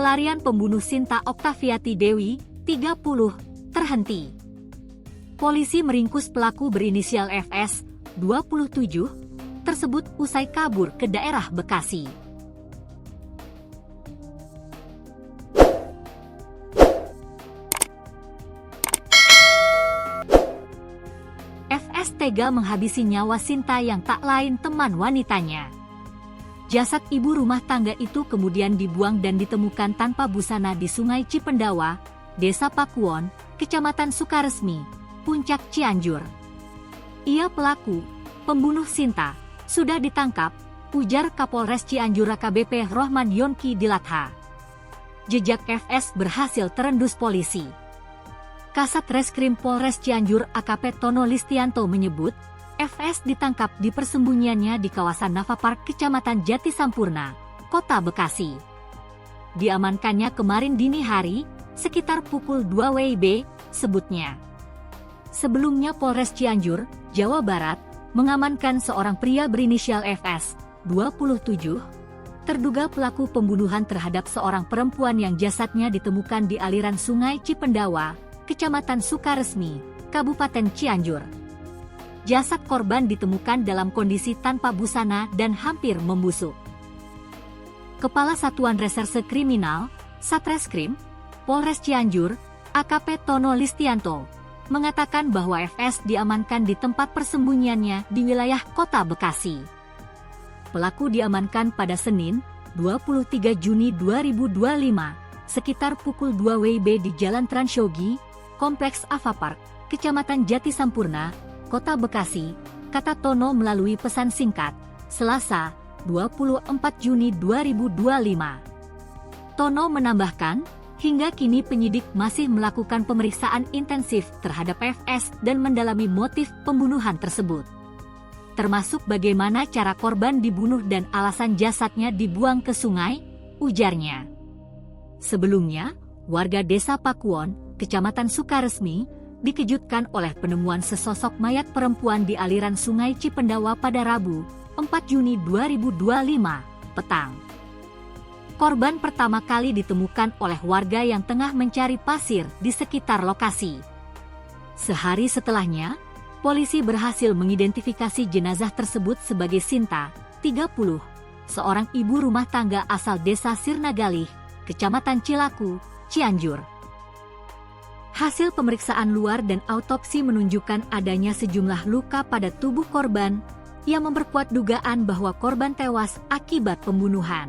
pelarian pembunuh Sinta Oktaviati Dewi, 30, terhenti. Polisi meringkus pelaku berinisial FS, 27, tersebut usai kabur ke daerah Bekasi. FS tega menghabisi nyawa Sinta yang tak lain teman wanitanya. Jasad ibu rumah tangga itu kemudian dibuang dan ditemukan tanpa busana di Sungai Cipendawa, Desa Pakuwon, Kecamatan Sukaresmi, Puncak Cianjur. Ia pelaku, pembunuh Sinta, sudah ditangkap, ujar Kapolres Cianjur AKBP Rohman Yonki Dilatha. Jejak FS berhasil terendus polisi. Kasat Reskrim Polres Cianjur AKP Tono Listianto menyebut, FS ditangkap di persembunyiannya di kawasan Nafa Park, Kecamatan Jati Sampurna, Kota Bekasi. Diamankannya kemarin dini hari, sekitar pukul 2 WIB, sebutnya. Sebelumnya Polres Cianjur, Jawa Barat, mengamankan seorang pria berinisial FS, 27, terduga pelaku pembunuhan terhadap seorang perempuan yang jasadnya ditemukan di aliran Sungai Cipendawa, Kecamatan Sukaresmi, Kabupaten Cianjur. Jasad korban ditemukan dalam kondisi tanpa busana dan hampir membusuk. Kepala Satuan Reserse Kriminal, Satreskrim, Polres Cianjur, AKP Tono Listianto, mengatakan bahwa FS diamankan di tempat persembunyiannya di wilayah Kota Bekasi. Pelaku diamankan pada Senin, 23 Juni 2025, sekitar pukul 2 WIB di Jalan Transyogi, Kompleks Avapark, Kecamatan Jati Sampurna, Kota Bekasi, kata Tono melalui pesan singkat, Selasa, 24 Juni 2025. Tono menambahkan, hingga kini penyidik masih melakukan pemeriksaan intensif terhadap FS dan mendalami motif pembunuhan tersebut. Termasuk bagaimana cara korban dibunuh dan alasan jasadnya dibuang ke sungai, ujarnya. Sebelumnya, warga Desa Pakuwon, Kecamatan Sukaresmi, dikejutkan oleh penemuan sesosok mayat perempuan di aliran Sungai Cipendawa pada Rabu, 4 Juni 2025, petang. Korban pertama kali ditemukan oleh warga yang tengah mencari pasir di sekitar lokasi. Sehari setelahnya, polisi berhasil mengidentifikasi jenazah tersebut sebagai Sinta, 30, seorang ibu rumah tangga asal Desa Sirnagalih, Kecamatan Cilaku, Cianjur. Hasil pemeriksaan luar dan autopsi menunjukkan adanya sejumlah luka pada tubuh korban, yang memperkuat dugaan bahwa korban tewas akibat pembunuhan.